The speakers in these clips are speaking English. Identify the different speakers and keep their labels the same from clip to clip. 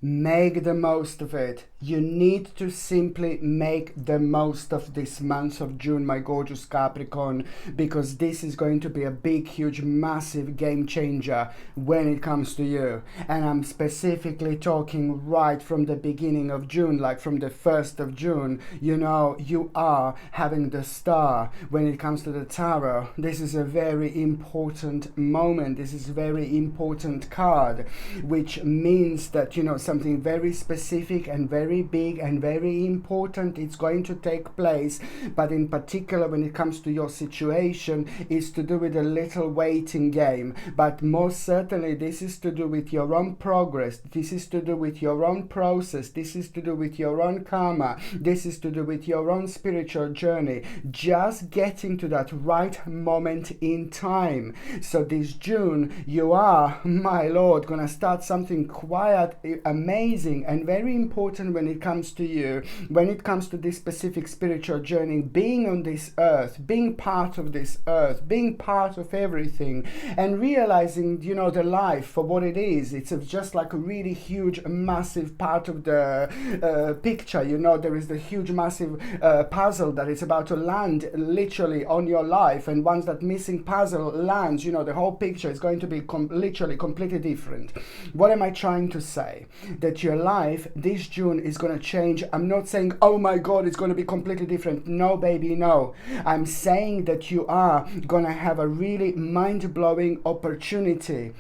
Speaker 1: Make the most of it. You need to simply make the most of this month of June, my gorgeous Capricorn, because this is going to be a big, huge, massive game changer when it comes to you. And I'm specifically talking right from the beginning of June, like from the 1st of June. You know, you are having the star when it comes to the tarot. This is a very important moment. This is a very important card, which means that, you know, something very specific and very big and very important is going to take place. But in particular, when it comes to your situation, is to do with a little waiting game. But most certainly, this is to do with your own progress. This is to do with your own process. This is to do with your own karma. This is to do with your own spiritual journey. Just getting to that right moment in time. So this June, you are, my Lord, gonna start something quiet, amazing and very important when it comes to you, when it comes to this specific spiritual journey, being on this earth, being part of this earth, being part of everything, and realizing, you know, the life for what it is. It's just like a really huge, massive part of the picture. You know, there is the huge, massive puzzle that is about to land literally on your life, and once that missing puzzle lands, you know, the whole picture is going to be literally completely different. What am I trying to say? That your life this June is going to change. I'm not saying, oh my God, it's going to be completely different. No, baby, no. I'm saying that you are going to have a really mind-blowing opportunity.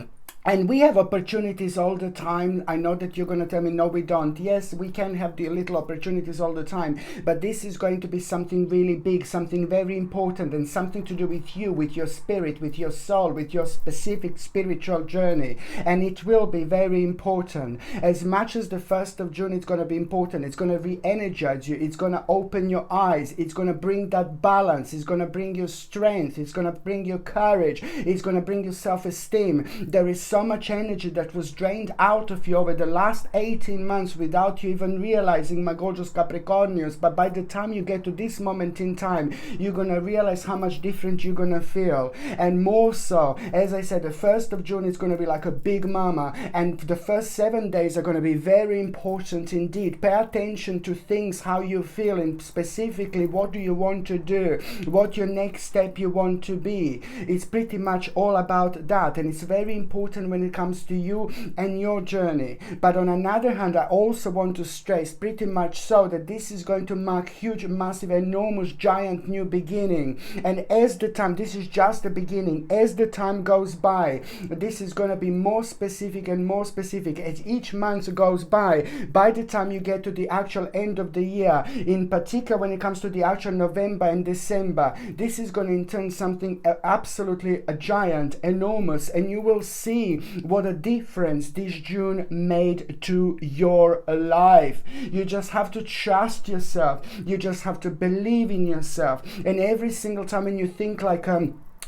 Speaker 1: And we have opportunities all the time. I know that you're going to tell me, no, we don't. Yes, we can have the little opportunities all the time. But this is going to be something really big, something very important, and something to do with you, with your spirit, with your soul, with your specific spiritual journey. And it will be very important. As much as the 1st of June is going to be important, it's going to re-energize you. It's going to open your eyes. It's going to bring that balance. It's going to bring you strength. It's going to bring you courage. It's going to bring you self-esteem. There is so much energy that was drained out of you over the last 18 months without you even realizing, my gorgeous Capricornians. But by the time you get to this moment in time, you're going to realize how much different you're going to feel. And more so, as I said, the 1st of June is going to be like a big mama, and the first 7 days are going to be very important indeed. Pay attention to things, how you feel, and specifically what do you want to do, what your next step you want to be. It's pretty much all about that, and it's very important when it comes to you and your journey. But on another hand, I also want to stress pretty much so that this is going to mark huge, massive, enormous, giant new beginning. And as the time, this is just the beginning, as the time goes by, this is going to be more specific and more specific as each month goes by the time you get to the actual end of the year. In particular, when it comes to the actual November and December, this is going to in turn something absolutely a giant, enormous, and you will see what a difference this June made to your life. You just have to trust yourself. You just have to believe in yourself. And every single time when you think like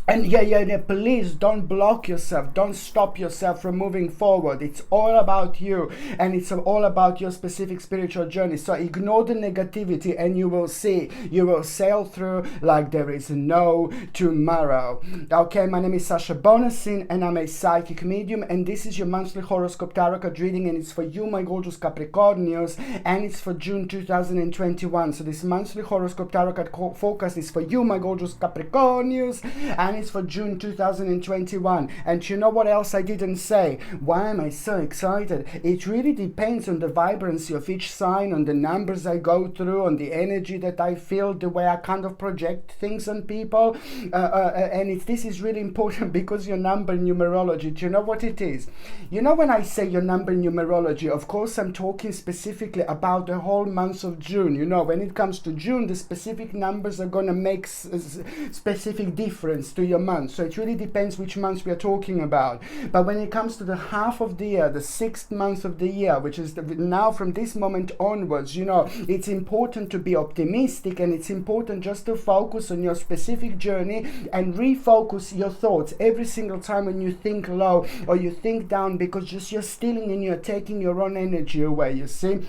Speaker 1: and please don't block yourself. Don't stop yourself from moving forward. It's all about you, and it's all about your specific spiritual journey. So ignore the negativity and you will see. You will sail through like there is no tomorrow. Okay, my name is Sasha Bonasin and I'm a psychic medium, and this is your monthly horoscope tarot card reading, and it's for you, my gorgeous Capricornians, and it's for June 2021. So this monthly horoscope tarot card focus is for you, my gorgeous Capricornians, and it's for June 2021. And you know what else I didn't say? Why am I so excited? It really depends on the vibrancy of each sign, on the numbers I go through, on the energy that I feel, the way I kind of project things on people. And this is really important because your number numerology, do you know what it is? You know, when I say your number numerology, of course I'm talking specifically about the whole month of June. You know, when it comes to June, the specific numbers are going to make specific difference to your month. So it really depends which months we are talking about. But when it comes to the half of the year, the 6th month of the year, which is now from this moment onwards, you know, it's important to be optimistic, and it's important just to focus on your specific journey and refocus your thoughts every single time when you think low or you think down, because just you're stealing and you're taking your own energy away. You see,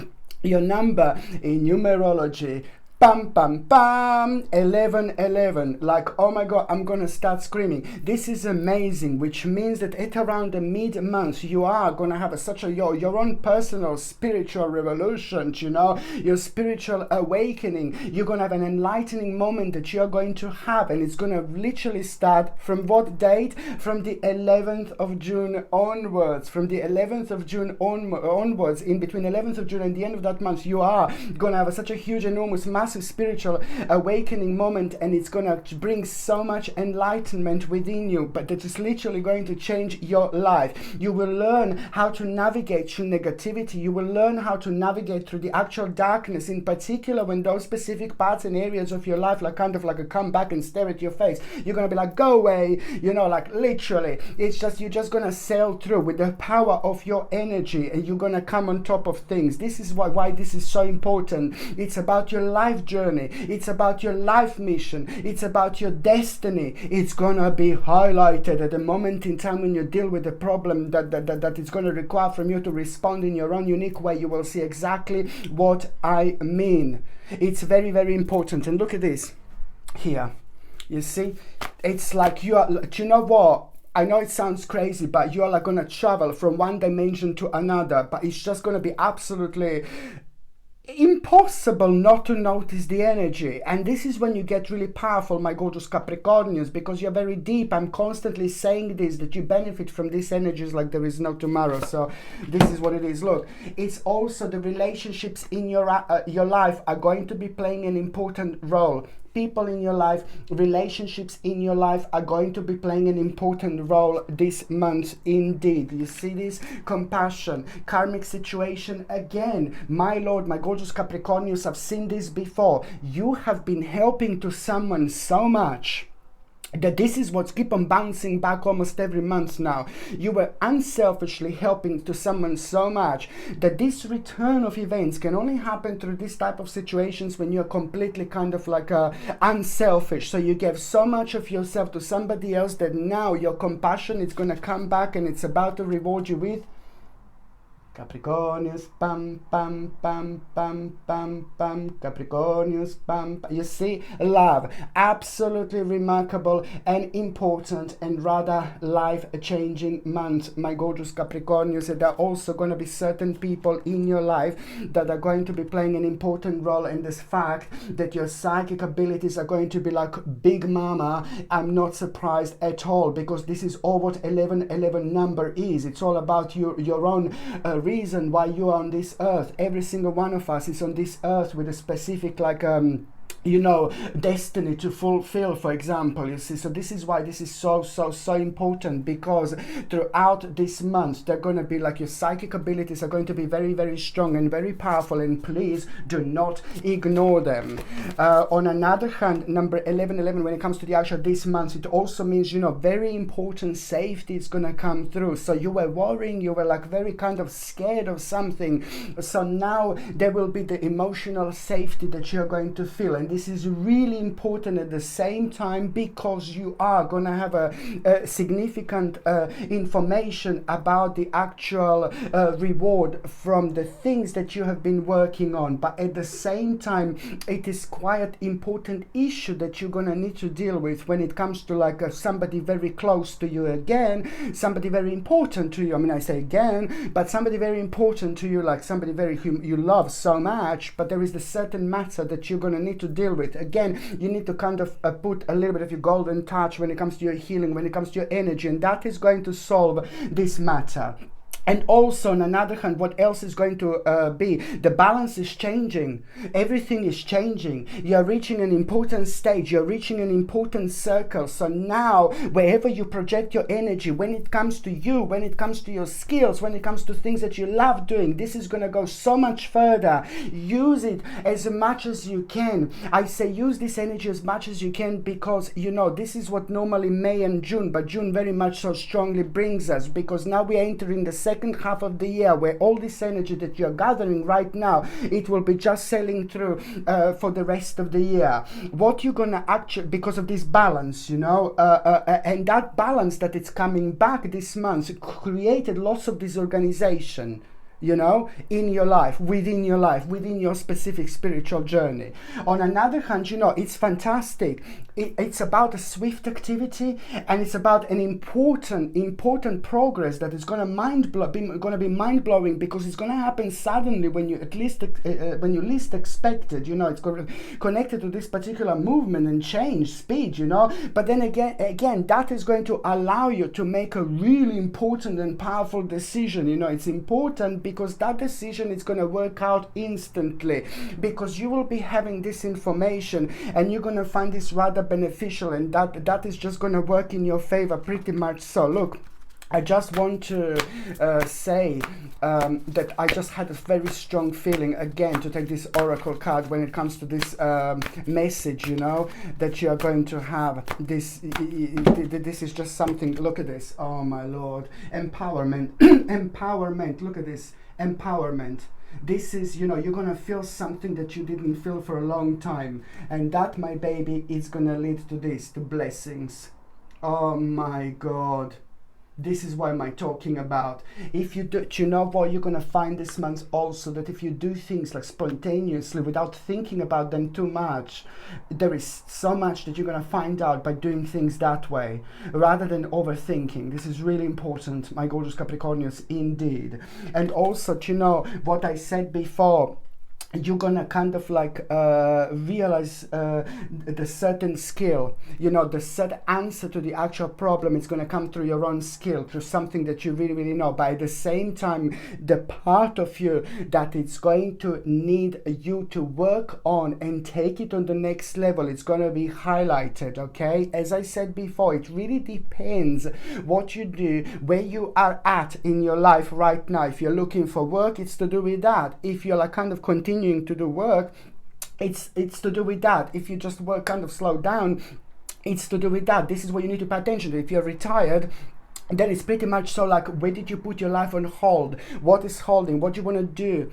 Speaker 1: your number in numerology, Bam, bam, bam, 11, like, oh my God, I'm gonna start screaming. This is amazing, which means that at around the mid-month, you are gonna have such a, your own personal spiritual revolution, you know, your spiritual awakening. You're gonna have an enlightening moment that you're going to have, and it's gonna literally start from what date? From the 11th of June onwards. From the 11th of June onwards, in between 11th of June and the end of that month, you are gonna have such a huge, enormous, massive spiritual awakening moment, and it's gonna bring so much enlightenment within you, but that is literally going to change your life. You will learn how to navigate through negativity. You will learn how to navigate through the actual darkness, in particular when those specific parts and areas of your life like kind of like a come back and stare at your face. You're gonna be like, go away, you know, like literally. It's just, you're just gonna sail through with the power of your energy, and you're gonna come on top of things. This is why this is so important. It's about your life journey. It's about your life mission. It's about your destiny. It's gonna be highlighted at the moment in time when you deal with the problem that is gonna require from you to respond in your own unique way. You will see exactly what I mean. It's very, very important. And look at this here. You see, it's like you are, do you know what? I know it sounds crazy, but you're like gonna travel from one dimension to another, but it's just gonna be absolutely impossible not to notice the energy. And this is when you get really powerful, my gorgeous Capricornians, because you're very deep. I'm constantly saying this, that you benefit from these energies like there is no tomorrow. So this is what it is. Look, it's also the relationships in your life are going to be playing an important role. People in your life, relationships in your life are going to be playing an important role this month indeed. You see this? Compassion, karmic situation again. My Lord, my gorgeous Capricornians, I've seen this before. You have been helping to someone so much that this is what's keep on bouncing back almost every month now. You were unselfishly helping to someone so much that this return of events can only happen through this type of situations when you're completely kind of like unselfish. So you gave so much of yourself to somebody else that now your compassion is going to come back, and it's about to reward you with Capricornius, pam, pam, pam, pam, pam, pam, Capricornius, pam, pam. You see, love, absolutely remarkable and important and rather life-changing month, my gorgeous Capricornius. And there are also going to be certain people in your life that are going to be playing an important role in this fact that your psychic abilities are going to be like big mama. I'm not surprised at all, because this is all what 11 number is. It's all about your own reason why you are on this earth. Every single one of us is on this earth with a specific like you know, destiny to fulfill, for example, you see. So this is why this is so important, because throughout this month they're going to be like, your psychic abilities are going to be very, very strong and very powerful, and please do not ignore them. On another hand, number 11 when it comes to the actual this month, it also means, you know, very important safety is going to come through. So you were worrying, you were like very kind of scared of something, so now there will be the emotional safety that you're going to feel. And this is really important at the same time, because you are going to have a significant information about the actual reward from the things that you have been working on. But at the same time, it is quite important issue that you're going to need to deal with when it comes to like somebody very close to you again, somebody very important to you. I mean, I say again, but somebody very important to you, like somebody very you love so much, but there is a certain matter that you're going to need to deal with. Again, you need to kind of put a little bit of your golden touch when it comes to your healing, when it comes to your energy, and that is going to solve this matter. And also, on another hand, what else is going to be? The balance is changing. Everything is changing. You're reaching an important stage. You're reaching an important circle. So now, wherever you project your energy, when it comes to you, when it comes to your skills, when it comes to things that you love doing, this is going to go so much further. Use it as much as you can. I say use this energy as much as you can, because, you know, this is what normally May and June, but June very much so strongly brings us, because now we are entering the second half of the year, where all this energy that you're gathering right now, it will be just sailing through for the rest of the year. What you're gonna actually, because of this balance, you know, and that balance that it's coming back this month created lots of disorganization. you know, in your life, within your specific spiritual journey. On another hand, you know, it's fantastic. It's about a swift activity, and it's about an important progress that is going to be mind blowing, because it's going to happen suddenly when you least expect it. You know, it's connected to this particular movement and change, speed. You know, but then again, that is going to allow you to make a really important and powerful decision. You know, it's important because that decision is going to work out instantly, because you will be having this information and you're going to find this rather beneficial, and that is just going to work in your favor pretty much. So look, I just want to say that I just had a very strong feeling again to take this oracle card when it comes to this message, you know, that you are going to have. This is just something. Look at this. Oh my Lord. Empowerment. Empowerment. Look at this. Empowerment. This is, you know, you're going to feel something that you didn't feel for a long time. And that, my baby, is going to lead to this, to blessings. Oh my God. This is what I'm talking about. If you do, you know what, you're going to find this month also that if you do things like spontaneously without thinking about them too much, there is so much that you're going to find out by doing things that way rather than overthinking. This is really important, my gorgeous Capricornians, indeed. And also, you know, what I said before, you're gonna kind of like realize the certain skill, you know, the certain answer to the actual problem is gonna come through your own skill, through something that you really know. But at the same time, the part of you that it's going to need you to work on and take it on the next level, it's gonna be highlighted, okay? As I said before, it really depends what you do, where you are at in your life right now. If you're looking for work, it's to do with that. If you're like kind of continuing to do work, it's to do with that. If you just work kind of slow down, it's to do with that. This is what you need to pay attention to. If you're retired, then it's pretty much so like, where did you put your life on hold? What is holding? What do you want to do?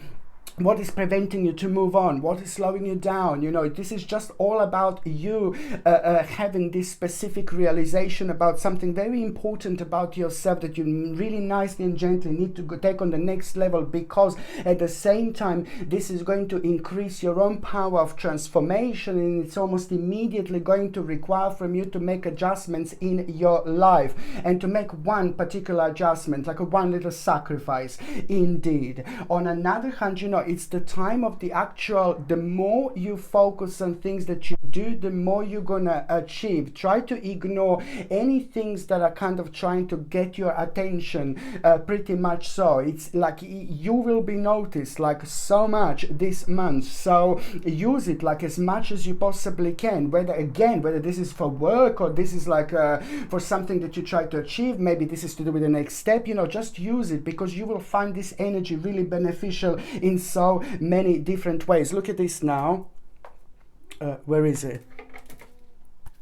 Speaker 1: What is preventing you to move on? What is slowing you down? You know, this is just all about you having this specific realization about something very important about yourself that you really nicely and gently need to take on the next level, because at the same time, this is going to increase your own power of transformation, and it's almost immediately going to require from you to make adjustments in your life, and to make one particular adjustment, like a one little sacrifice, indeed. On another hand, you know, it's the time of the actual, the more you focus on things that you do, the more you're gonna achieve. Try to ignore any things that are kind of trying to get your attention, pretty much so. It's like you will be noticed like so much this month, so use it like as much as you possibly can, whether this is for work or this is like for something that you try to achieve. Maybe this is to do with the next step, you know, just use it, because you will find this energy really beneficial in so many different ways. Look at this now. Where is it?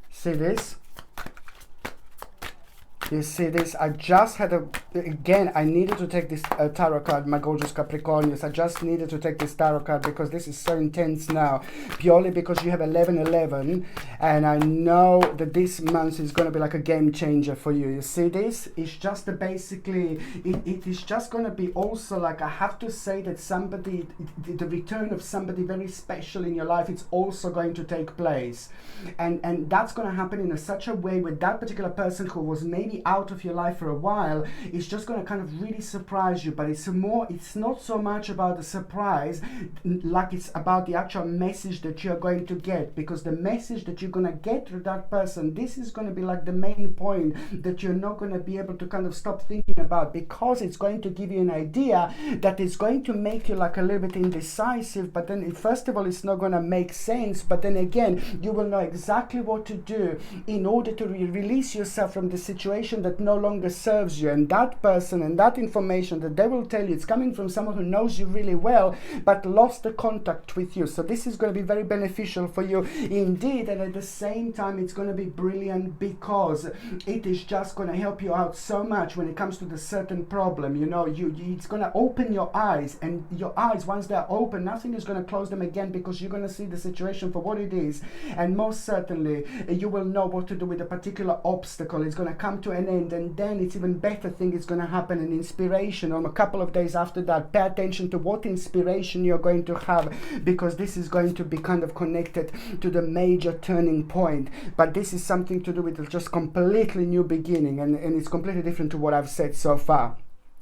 Speaker 1: See this? You see this? I just had again, I needed to take this tarot card, my gorgeous Capricornians. I just needed to take this tarot card because this is so intense now. Purely because you have 1111, and I know that this month is going to be like a game changer for you. You see this? It's just basically, it is just going to be also like, I have to say that somebody, the return of somebody very special in your life, it's also going to take place. And that's going to happen in such a way with that particular person who was maybe out of your life for a while. It's just going to kind of really surprise you, but it's not so much about the surprise, like it's about the actual message that you're going to get, because the message that you're going to get through that person, this is going to be like the main point that you're not going to be able to kind of stop thinking about, because it's going to give you an idea that is going to make you like a little bit indecisive, but then first of all it's not going to make sense, but then again you will know exactly what to do in order to release yourself from the situation that no longer serves you. And that person and that information that they will tell you, it's coming from someone who knows you really well but lost the contact with you. So this is going to be very beneficial for you indeed, and at the same time it's going to be brilliant because it is just going to help you out so much when it comes to the certain problem. You know, it's going to open your eyes, and your eyes, once they're open, nothing is going to close them again, because you're going to see the situation for what it is, and most certainly you will know what to do with a particular obstacle. It's going to come to an end, and then it's even better thing is going to happen, an inspiration, or a couple of days after that. Pay attention to what inspiration you're going to have, because this is going to be kind of connected to the major turning point. But this is something to do with just completely new beginning, and it's completely different to what I've said so far.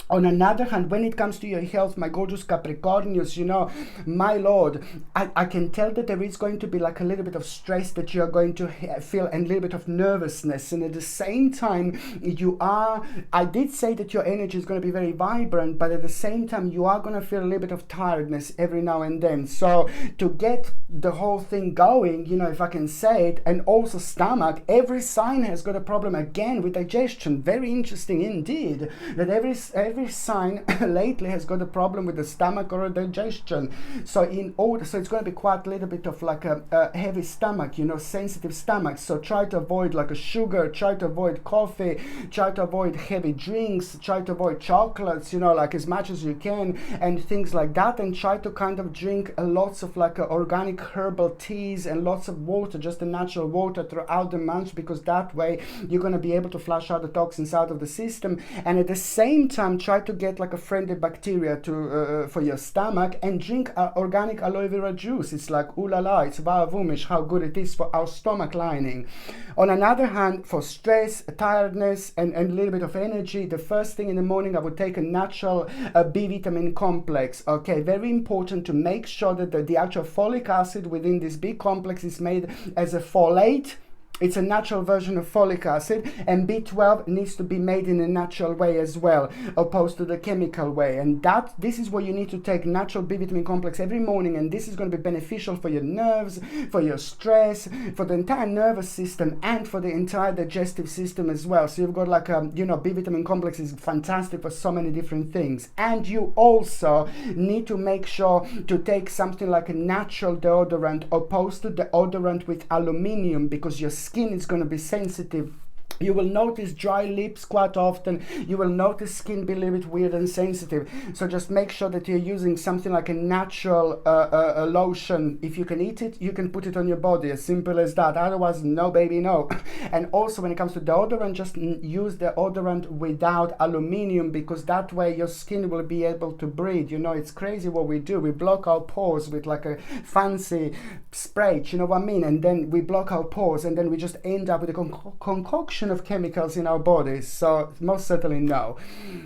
Speaker 1: On another hand, when it comes to your health, my gorgeous Capricornius, you know, my Lord, I can tell that there is going to be like a little bit of stress that you are going to feel, and a little bit of nervousness. And at the same time, I did say that your energy is going to be very vibrant, but at the same time, you are going to feel a little bit of tiredness every now and then. So to get the whole thing going, you know, if I can say it, and also stomach, every sign has got a problem again with digestion. Very interesting indeed, that every sign lately has got a problem with the stomach or a digestion. So it's going to be quite a little bit of like a heavy stomach, you know, sensitive stomach. So try to avoid like a sugar, try to avoid coffee, try to avoid heavy drinks, try to avoid chocolates, you know, like as much as you can, and things like that. And try to kind of drink lots of like organic herbal teas and lots of water, just the natural water throughout the month, because that way you're going to be able to flush out the toxins out of the system. And at the same time, try to get like a friendly bacteria for your stomach, and drink organic aloe vera juice. It's like, ooh la la, it's vavumish, how good it is for our stomach lining. On another hand, for stress, tiredness, and a little bit of energy, the first thing in the morning, I would take a natural B vitamin complex. Okay, very important to make sure that the actual folic acid within this B complex is made as a folate. It's a natural version of folic acid, and B12 needs to be made in a natural way as well, opposed to the chemical way. And this is where you need to take natural B vitamin complex every morning, and this is going to be beneficial for your nerves, for your stress, for the entire nervous system, and for the entire digestive system as well. So you've got like B vitamin complex is fantastic for so many different things. And you also need to make sure to take something like a natural deodorant, opposed to deodorant with aluminium, because your skin is going to be sensitive. You will notice dry lips quite often. You will notice skin be a little bit weird and sensitive. So just make sure that you're using something like a natural lotion. If you can eat it, you can put it on your body. As simple as that. Otherwise, no baby, no. And also when it comes to deodorant, just use deodorant without aluminium, because that way your skin will be able to breathe. You know, it's crazy what we do. We block our pores with like a fancy spray, you know what I mean? And then we block our pores, and then we just end up with a concoction of chemicals in our bodies. So most certainly no.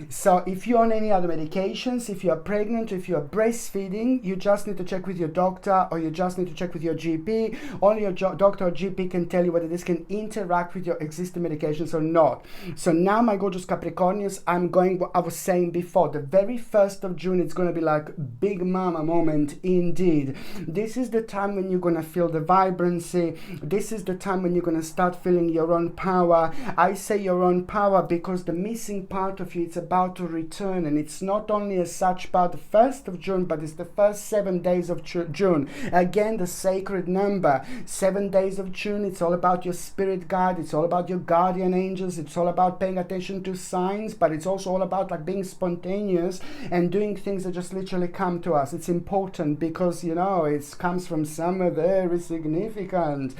Speaker 1: So if you're on any other medications, if you're pregnant, if you're breastfeeding, you just need to check with your doctor, or you just need to check with your GP. Only your doctor or GP can tell you whether this can interact with your existing medications or not. So now, my gorgeous Capricornians, I'm going what I was saying before. The very 1st of June, it's going to be like big mama moment indeed. This is the time when you're going to feel the vibrancy. This is the time when you're going to start feeling your own power. I say your own power because the missing part of you, it's about to return, and it's not only as such about the 1st of June, but it's the first 7 days of June. Again, the sacred number, 7 days of June. It's all about your spirit guide. It's all about your guardian angels. It's all about paying attention to signs, but it's also all about like being spontaneous and doing things that just literally come to us. It's important because, you know, it comes from somewhere very significant.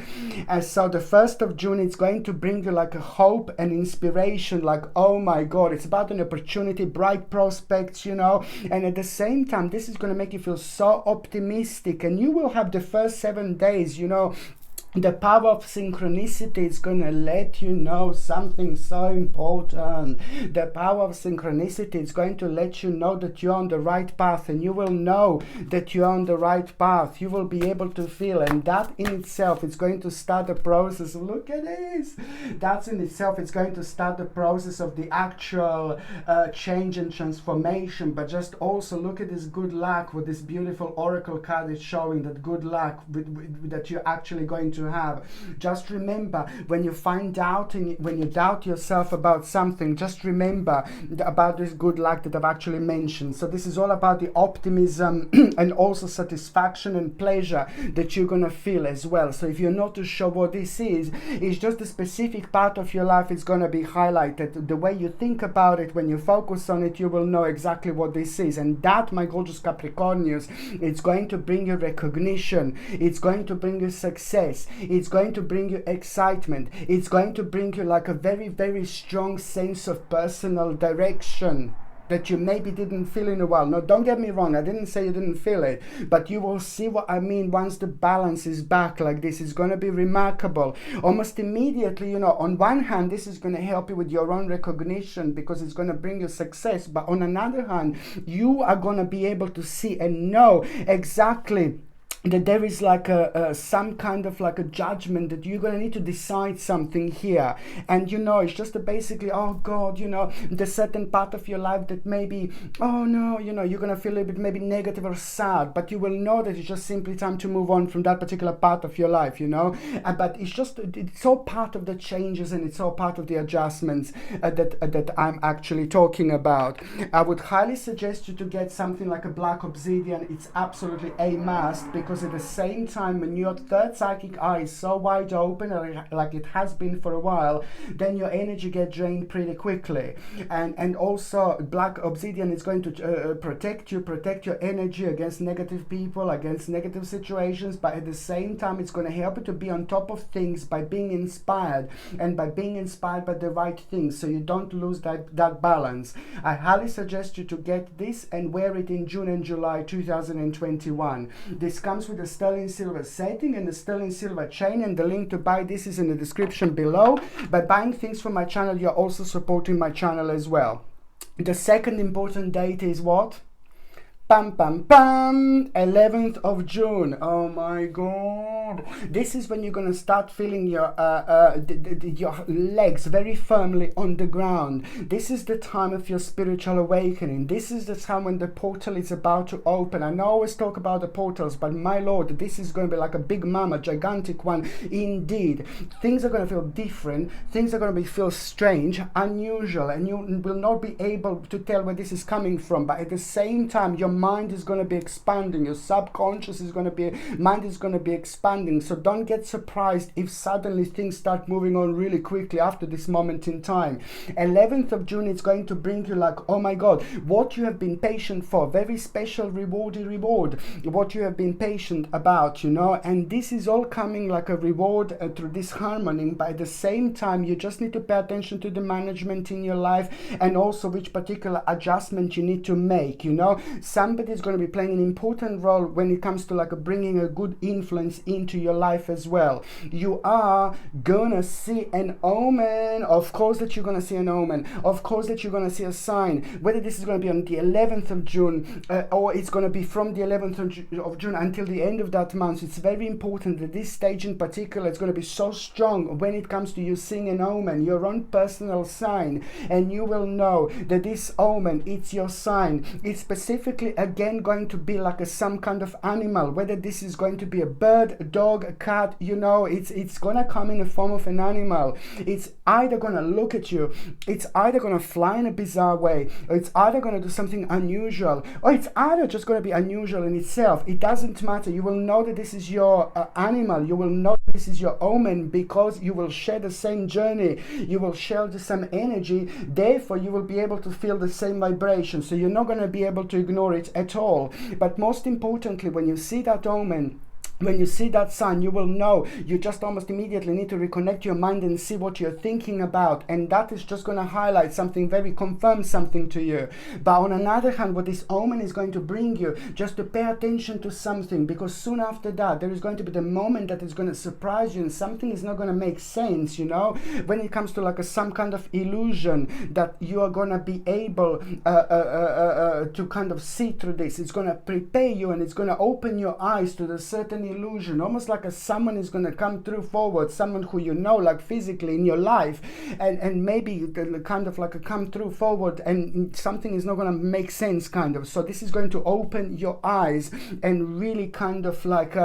Speaker 1: And so the 1st of June, it's going to bring you like a hope and inspiration, like, oh my God, it's about an opportunity, bright prospects, you know. And at the same time, this is going to make you feel so optimistic, and you will have the first 7 days, you know, the power of synchronicity is going to let you know something so important. The power of synchronicity is going to let you know that you're on the right path, and you will know that you're on the right path. You will be able to feel, and that in itself is going to start the process. Look at this. That's in itself, it's going to start the process of the actual change and transformation. But just also look at this good luck, with this beautiful oracle card is showing that good luck that you're actually going to have. Just remember, when you find doubt and when you doubt yourself about something, just remember about this good luck that I've actually mentioned. So this is all about the optimism and also satisfaction and pleasure that you're going to feel as well. So if you're not too sure what this is, it's just a specific part of your life is going to be highlighted. The way you think about it, when you focus on it, you will know exactly what this is. And that, my gorgeous Capricornians, it's going to bring you recognition. It's going to bring you success. It's going to bring you excitement. It's going to bring you like a very, very strong sense of personal direction that you maybe didn't feel in a while. No, don't get me wrong, I didn't say you didn't feel it, but you will see what I mean once the balance is back like this. It's going to be remarkable. Almost immediately, you know, on one hand, this is going to help you with your own recognition because it's going to bring you success, but on another hand, you are going to be able to see and know exactly that there is like some kind of like a judgment that you're going to need to decide something here. And you know, it's just basically, oh God, you know, the certain part of your life that maybe, oh no, you know, you're going to feel a little bit maybe negative or sad, but you will know that it's just simply time to move on from that particular part of your life, you know. But it's all part of the changes and it's all part of the adjustments that I'm actually talking about. I would highly suggest you to get something like a black obsidian. It's absolutely a must, because at the same time, when your third psychic eye is so wide open, like it has been for a while, then your energy gets drained pretty quickly. And also black obsidian is going to protect your energy against negative people, against negative situations, but at the same time it's going to help you to be on top of things by being inspired, and by being inspired by the right things, so you don't lose that balance. I highly suggest you to get this and wear it in June and July 2021. This comes with a sterling silver setting and a sterling silver chain, and the link to buy this is in the description below. By buying things from my channel, you're also supporting my channel as well. The second important date is what? Pam pam pam, 11th of June. Oh my God. This is when you're going to start feeling your legs very firmly on the ground. This is the time of your spiritual awakening. This is the time when the portal is about to open. I know I always talk about the portals, but my Lord, this is going to be like a big mama, gigantic one indeed. Things are going to feel different. Things are going to feel strange, unusual, and you will not be able to tell where this is coming from. But at the same time, your mind is going to be expanding. Your subconscious mind is going to be expanding. So don't get surprised if suddenly things start moving on really quickly after this moment in time. 11th of June is going to bring you like, oh my God, what you have been patient for, very special reward, what you have been patient about, you know, and this is all coming like a reward through this harmony. But at the same time, you just need to pay attention to the management in your life, and also which particular adjustment you need to make, you know. Somebody is going to be playing an important role when it comes to like bringing a good influence into your life as well. You are gonna see an omen. Of course that you're gonna see an omen. Of course that you're gonna see a sign. Whether this is gonna be on the 11th of June or it's gonna be from the 11th of June until the end of that month, it's very important that this stage in particular is gonna be so strong when it comes to you seeing an omen, your own personal sign, and you will know that this omen, it's your sign. It's specifically again going to be like some kind of animal, whether this is going to be a bird, a dog, a cat, you know, it's gonna come in the form of an animal. It's either gonna look at you, it's either gonna fly in a bizarre way, or it's either gonna do something unusual, or it's either just gonna be unusual in itself. It doesn't matter. You will know that this is your animal. You will know this is your omen, because you will share the same journey, you will share the same energy, therefore you will be able to feel the same vibration, so you're not going to be able to ignore it at all. But most importantly, when you see that omen, when you see that sign, you will know. You just almost immediately need to reconnect your mind and see what you're thinking about, and that is just going to highlight something, confirm something to you. But on another hand, what this omen is going to bring you, just to pay attention to something, because soon after that there is going to be the moment that is going to surprise you, and something is not going to make sense, you know, when it comes to like some kind of illusion that you are going to be able to kind of see through this. It's going to prepare you, and it's going to open your eyes to the certain illusion, almost like someone is going to come through forward, someone who you know, like physically in your life, and maybe kind of like come through forward, and something is not going to make sense, kind of. So this is going to open your eyes and really kind of like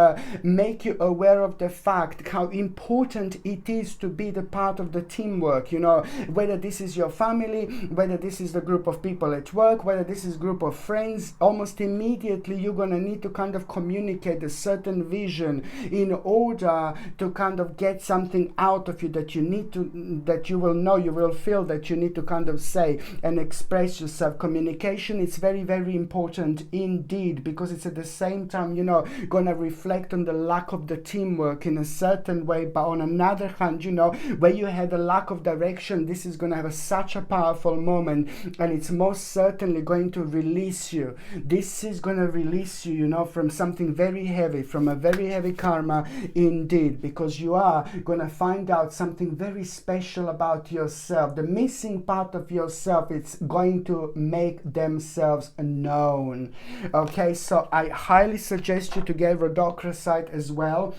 Speaker 1: make you aware of the fact how important it is to be the part of the teamwork, you know, whether this is your family, whether this is the group of people at work, whether this is group of friends. Almost immediately you're going to need to kind of communicate a certain vision, vision, in order to kind of get something out of you that you need to, that you will know, you will feel that you need to kind of say and express yourself. Communication is very, very important indeed, because it's at the same time, you know, gonna reflect on the lack of the teamwork in a certain way. But on another hand, you know, where you had a lack of direction, this is gonna have such a powerful moment, and it's most certainly going to release you. This is gonna release you, you know, from something very heavy, from a very heavy karma indeed, because you are gonna find out something very special about yourself. The missing part of yourself, it's going to make themselves known. Okay, so I highly suggest you to get rhodochrosite as well.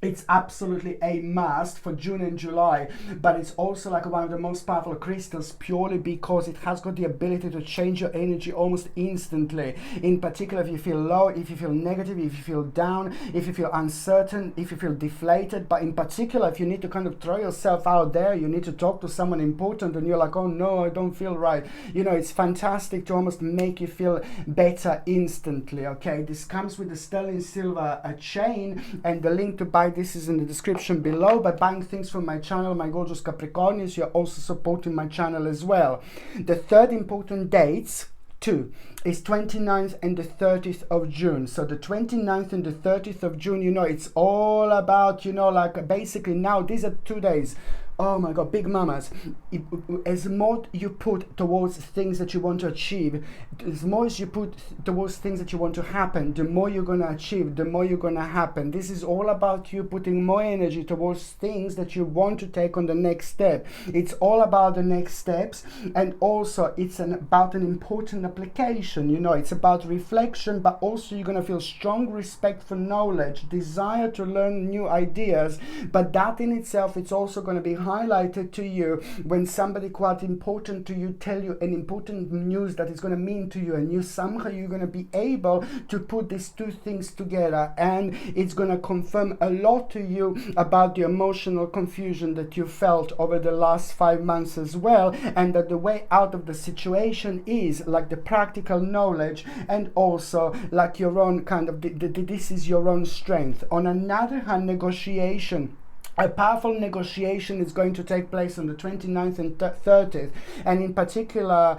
Speaker 1: It's absolutely a must for June and July, but it's also like one of the most powerful crystals, purely because it has got the ability to change your energy almost instantly. In particular, if you feel low, if you feel negative, if you feel down, if you feel uncertain, if you feel deflated, but in particular, if you need to kind of throw yourself out there, you need to talk to someone important and you're like, oh no, I don't feel right. You know, it's fantastic to almost make you feel better instantly, okay? This comes with the sterling silver chain, and the link to buy this is in the description below. By buying things from my channel, my gorgeous Capricornians, you're also supporting my channel as well. The third important dates too is 29th and the 30th of June. So the 29th and the 30th of June, you know, it's all about, you know, like basically now these are 2 days. Oh my God, big mamas. As more you put towards things that you want to achieve, as more as you put towards things that you want to happen, the more you're going to achieve, the more you're going to happen. This is all about you putting more energy towards things that you want to take on the next step. It's all about the next steps, and also it's about an important application. You know, it's about reflection, but also you're going to feel strong respect for knowledge, desire to learn new ideas, but that in itself, it's also going to be highlighted to you when somebody quite important to you tell you an important news that is going to mean to you, and you somehow you're going to be able to put these two things together, and it's going to confirm a lot to you about the emotional confusion that you felt over the last 5 months as well, and that the way out of the situation is like the practical knowledge, and also like your own kind of this is your own strength. On another hand, negotiation. A powerful negotiation is going to take place on the 29th and 30th, and in particular,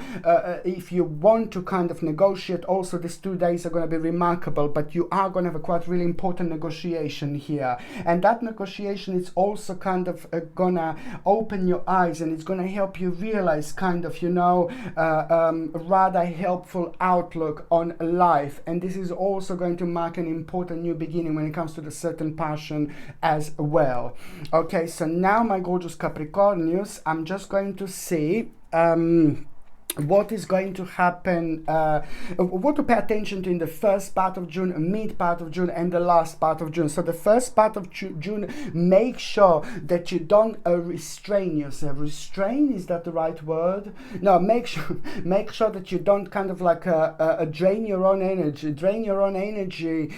Speaker 1: if you want to kind of negotiate, also these 2 days are going to be remarkable, but you are going to have a quite really important negotiation here, and that negotiation is also kind of gonna open your eyes, and it's going to help you realize kind of, you know, rather helpful outlook on life, and this is also going to mark an important new beginning when it comes to the certain passion as well. Okay, so now my gorgeous Capricornians, I'm just going to see what is going to happen, what to pay attention to in the first part of June, mid part of June, and the last part of June. So the first part of June, make sure that you don't restrain yourself. Restrain, is that the right word? No, make sure that you don't kind of like drain your own energy. Drain your own energy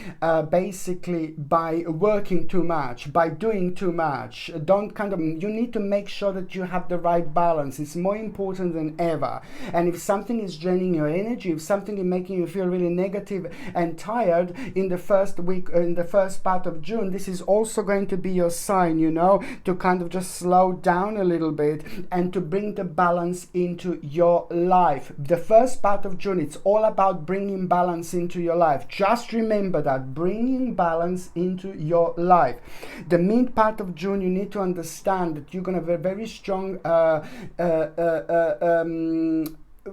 Speaker 1: basically by working too much, by doing too much. Don't kind of, you need to make sure that you have the right balance. It's more important than ever. And if something is draining your energy, if something is making you feel really negative and tired in the first week, in the first part of June, this is also going to be your sign, you know, to kind of just slow down a little bit and to bring the balance into your life. The first part of June, it's all about bringing balance into your life. Just remember that, bringing balance into your life. The mid part of June, you need to understand that you're going to have a very strong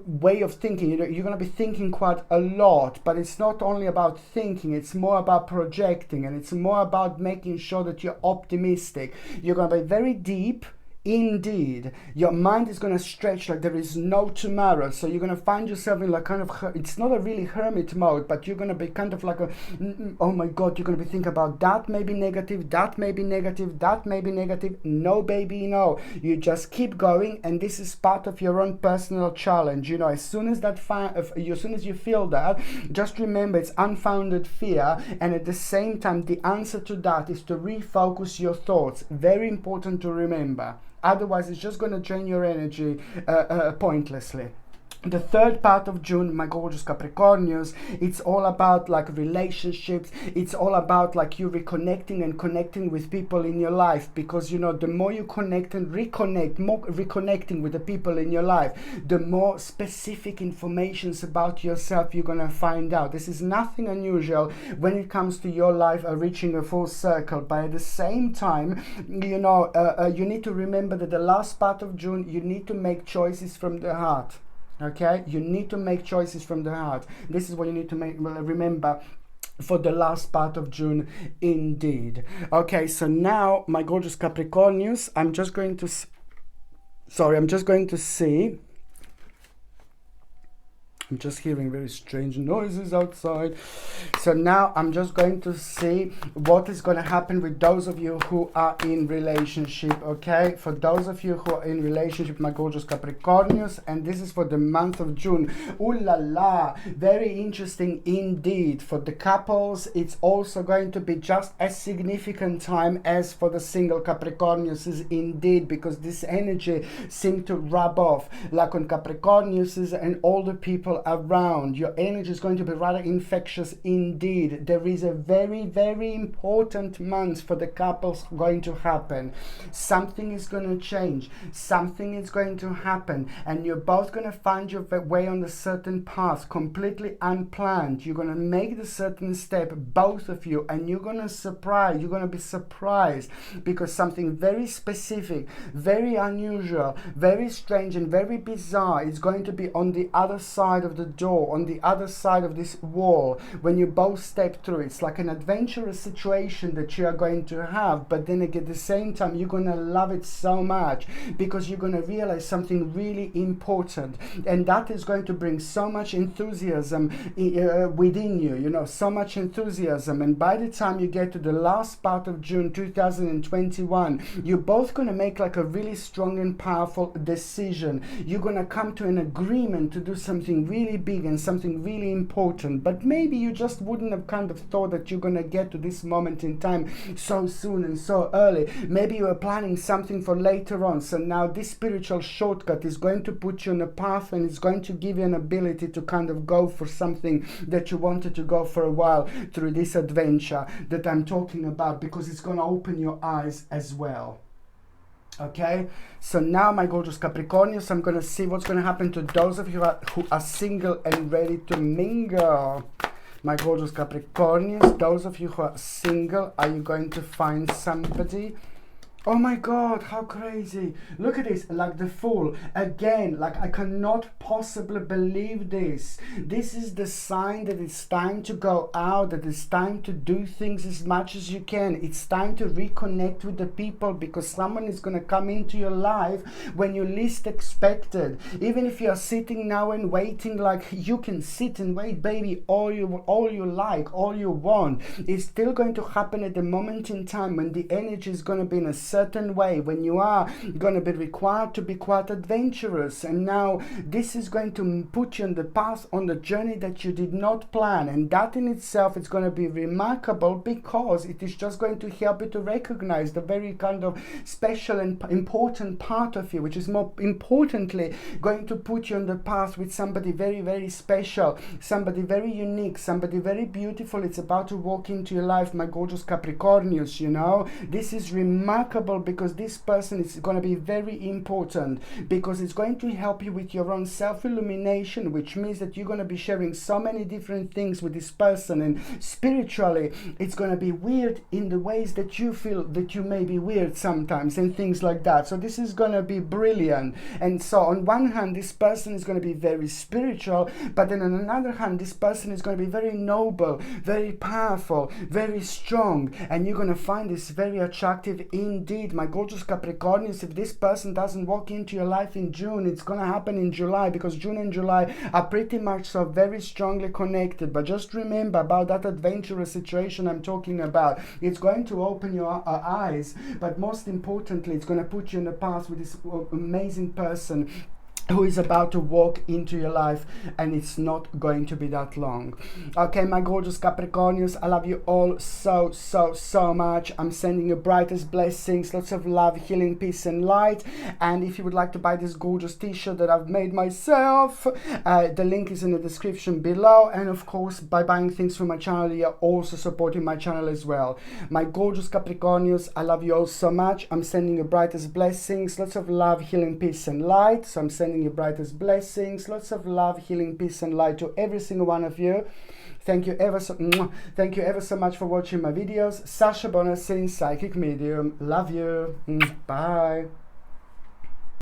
Speaker 1: way of thinking. You know, you're going to be thinking quite a lot, but it's not only about thinking, it's more about projecting, and it's more about making sure that you're optimistic. You're going to be very deep. Indeed, your mind is going to stretch like there is no tomorrow. So you're going to find yourself in like kind of, it's not a really hermit mode, but you're going to be kind of like a, oh my God, you're going to be thinking about that may be negative, that may be negative, that may be negative. No, baby, no. You just keep going, and this is part of your own personal challenge. You know, as soon as that, as soon as you feel that, just remember it's unfounded fear, and at the same time, the answer to that is to refocus your thoughts. Very important to remember. Otherwise, it's just going to drain your energy pointlessly. The third part of June, my gorgeous Capricornians, it's all about like relationships. It's all about like you reconnecting and connecting with people in your life, because you know, the more you connect and reconnect, more reconnecting with the people in your life, the more specific informations about yourself you're gonna find out. This is nothing unusual when it comes to your life reaching a full circle. But at the same time, you know, you need to remember that the last part of June, you need to make choices from the heart. Okay, you need to make choices from the heart. This is what you need to remember for the last part of June indeed. Okay, so now my gorgeous Capricornians, I'm just going to see. I'm just hearing very strange noises outside. So now I'm just going to see what is going to happen with those of you who are in relationship, okay? For those of you who are in relationship, my gorgeous Capricornians, and this is for the month of June. Ooh la la, very interesting indeed. For the couples, it's also going to be just as significant time as for the single Capricornians is indeed, because this energy seems to rub off like on Capricornians and all the people around. Your energy is going to be rather infectious indeed. There is a very, very important month for the couples going to happen. Something is going to change. Something is going to happen, and you're both going to find your way on a certain path, completely unplanned. You're going to make the certain step, both of you, and you're going to be surprised, because something very specific, very unusual, very strange and very bizarre is going to be on the other side of the door, on the other side of this wall, when you both step through. It's like an adventurous situation that you are going to have, but then again, at the same time, you're going to love it so much, because you're going to realize something really important, and that is going to bring so much enthusiasm within you, you know, so much enthusiasm. And by the time you get to the last part of June 2021, you're both going to make like a really strong and powerful decision. You're going to come to an agreement to do something really big and something really important, but maybe you just wouldn't have kind of thought that you're going to get to this moment in time so soon and so early. Maybe you were planning something for later on, so now this spiritual shortcut is going to put you on a path, and it's going to give you an ability to kind of go for something that you wanted to go for a while through this adventure that I'm talking about, because it's going to open your eyes as well. Okay, so now my gorgeous Capricornians, I'm going to see what's going to happen to those of you who are single and ready to mingle. My gorgeous Capricornians, those of you who are single, are you going to find somebody? Oh my God, how crazy. Look at this, like the Fool. Again, like I cannot possibly believe this. This is the sign that it's time to go out, that it's time to do things as much as you can. It's time to reconnect with the people, because someone is going to come into your life when you least expected. Even if you are sitting now and waiting, like you can sit and wait, baby, all you like, all you want. It's still going to happen at the moment in time when the energy is going to be in a certain way, when you are going to be required to be quite adventurous. And now this is going to put you on the path, on the journey that you did not plan, and that in itself is going to be remarkable, because it is just going to help you to recognize the very kind of special and important part of you, which is more importantly going to put you on the path with somebody very, very special, somebody very unique, somebody very beautiful. It's about to walk into your life, my gorgeous Capricornians. You know, this is remarkable, because this person is going to be very important, because it's going to help you with your own self-illumination, which means that you're going to be sharing so many different things with this person, and spiritually it's going to be weird in the ways that you feel that you may be weird sometimes and things like that. So this is going to be brilliant. And so on one hand, this person is going to be very spiritual, but then on another hand, this person is going to be very noble, very powerful, very strong, and you're going to find this very attractive indeed, my gorgeous Capricornians. If this person doesn't walk into your life in June, it's going to happen in July, because June and July are pretty much so very strongly connected. But just remember about that adventurous situation I'm talking about. It's going to open your eyes, but most importantly, it's going to put you in the path with this amazing person who is about to walk into your life, and it's not going to be that long. Okay, my gorgeous Capricornians, I love you all so, so, so much. I'm sending you brightest blessings, lots of love, healing, peace, and light. And if you would like to buy this gorgeous t-shirt that I've made myself, the link is in the description below. And of course, by buying things from my channel, you're also supporting my channel as well. My gorgeous Capricornians, I love you all so much. I'm sending you brightest blessings, lots of love, healing, peace, and light. So I'm sending you brightest blessings, lots of love, healing, peace, and light to every single one of you. Thank you ever so much for watching my videos. Sasha Bonasin, Psychic Medium. Love you. Bye.